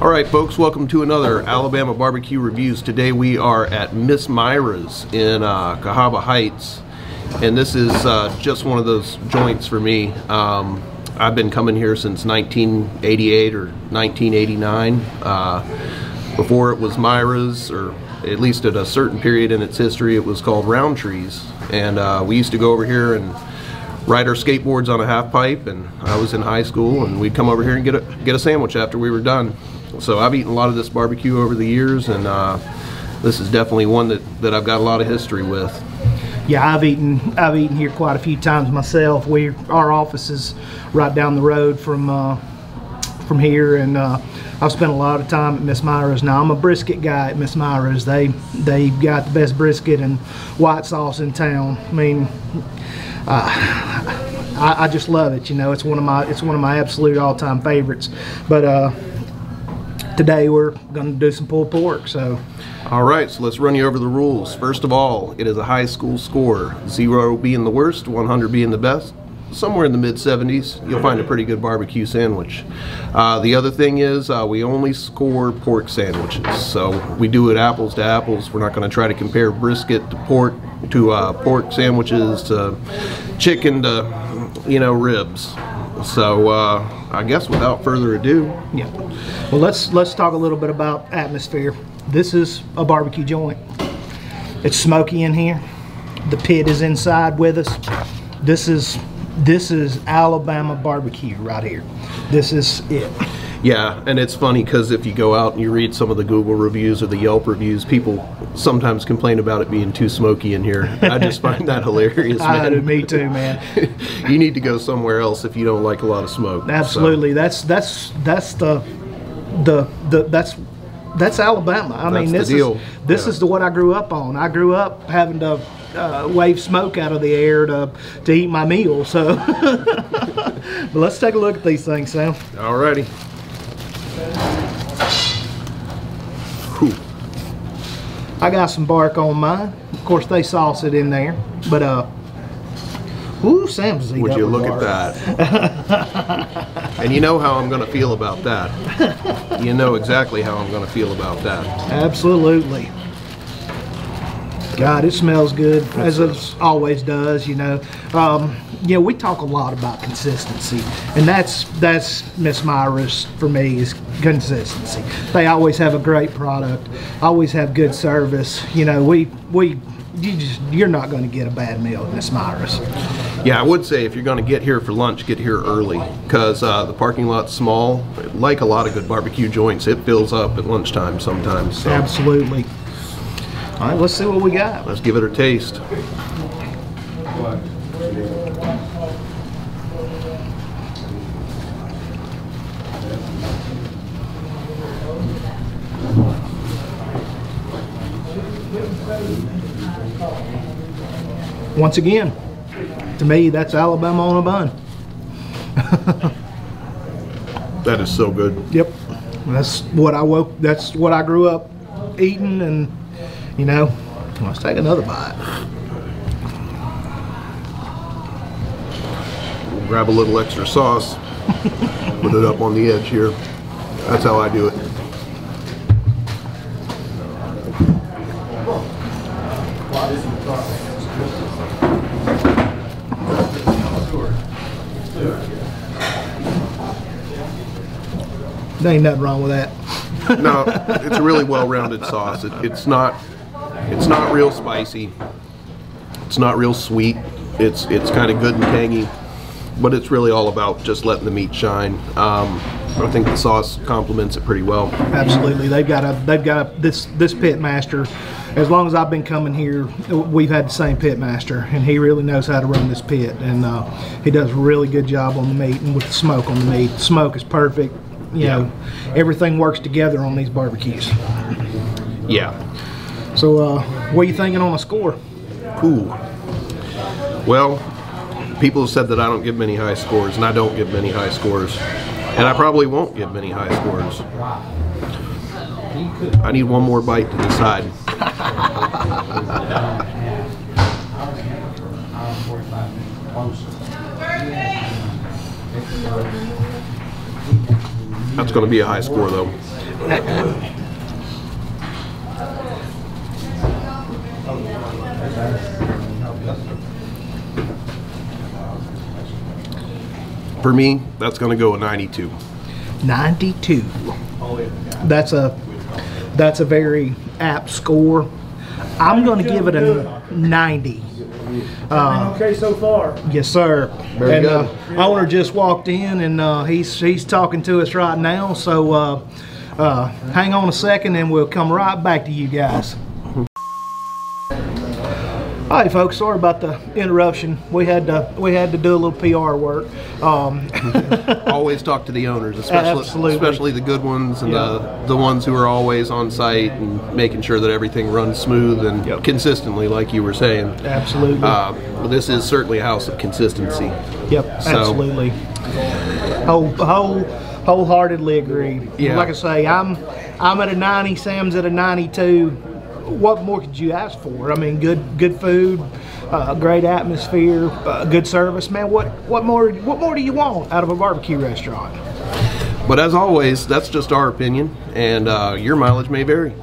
All right, folks, welcome to another Alabama Barbecue Reviews. Today we are at Miss Myra's in Cahaba Heights, and this is just one of those joints for me. I've been coming here since 1988 or 1989. Before it was Myra's, or at least at a certain period in its history, it was called Roundtree's, and we used to go over here and ride our skateboards on a half pipe, and I was in high school, and we'd come over here and get a sandwich after we were done. So I've eaten a lot of this barbecue over the years, and this is definitely one that I've got a lot of history with. Yeah, I've eaten here quite a few times myself. Our office is right down the road from here, and I've spent a lot of time at Miss Myra's. Now I'm a brisket guy at Miss Myra's. They've got the best brisket and white sauce in town. I mean, I just love it. You know, it's one of my absolute all-time favorites. But today we're going to do some pulled pork. So, all right, so let's run you over the rules. First of all, it is a high school score, 0 being the worst, 100 being the best. Somewhere in the mid-70s, you'll find a pretty good barbecue sandwich. The other thing is we only score pork sandwiches, so we do it apples to apples. We're not going to try to compare brisket to pork sandwiches to chicken to, you know, ribs. So I guess without further ado, yeah. Well, let's talk a little bit about atmosphere. This is a barbecue joint. It's smoky in here. The pit is inside with us. This is Alabama barbecue right here. This is it. Yeah, and it's funny because if you go out and you read some of the Google reviews or the Yelp reviews, people sometimes complain about it being too smoky in here. I just find that hilarious, man. Me too, man. You need to go somewhere else if you don't like a lot of smoke. Absolutely, so. That's Alabama. I mean, this is what I grew up on. I grew up having to wave smoke out of the air to eat my meal. So, but let's take a look at these things, Sam. Alrighty. Whew. I got some bark on mine. Of course, they sauce it in there, but ooh, Sam's eating. Would you look at that? And you know how I'm going to feel about that. You know exactly how I'm going to feel about that. Absolutely. God, it smells good, as it always does, you know. Yeah, we talk a lot about consistency, and that's Miss Myra's for me, is consistency. They always have a great product, always have good service. You know, you're not going to get a bad meal at Miss Myra's. Yeah, I would say if you're going to get here for lunch, get here early, because the parking lot's small. Like a lot of good barbecue joints, it fills up at lunchtime sometimes. So. Absolutely. All right, let's see what we got. Let's give it a taste. Once again, to me, that's Alabama on a bun. That is so good. Yep, that's what I grew up eating, and you know, let's take another bite. We'll grab a little extra sauce, put it up on the edge here. That's how I do it. There ain't nothing wrong with that. No, it's a really well-rounded sauce. It's not real spicy. It's not real sweet. It's kind of good and tangy, but it's really all about just letting the meat shine. I think the sauce complements it pretty well. Absolutely, they've got this pit master. As long as I've been coming here, we've had the same pit master, and he really knows how to run this pit, and he does a really good job on the meat and with the smoke on the meat. The smoke is perfect. You know, everything works together on these barbecues. Yeah. So, what are you thinking on a score? Ooh. Well, people have said that I don't give many high scores, and I don't give many high scores. And I probably won't give many high scores. I need one more bite to decide. That's going to be a high score, though. For me, that's going to go a 92. 92. That's a very apt score. I'm going to give it a 90. Okay, so far. Yes, sir. Very good. Owner just walked in, and he's talking to us right now. So hang on a second, and we'll come right back to you guys. All right, folks. Sorry about the interruption. We had to do a little PR work. Always talk to the owners, especially the good ones, and the ones who are always on site and making sure that everything runs smooth and consistently, like you were saying. Absolutely. This is certainly a house of consistency. Yep. So, absolutely. Wholeheartedly agree. Yeah. Like I say, I'm at a 90. Sam's at a 92. What more could you ask for? I mean, good food, great atmosphere, good service, man. What more do you want out of a barbecue restaurant? But as always, that's just our opinion, and your mileage may vary.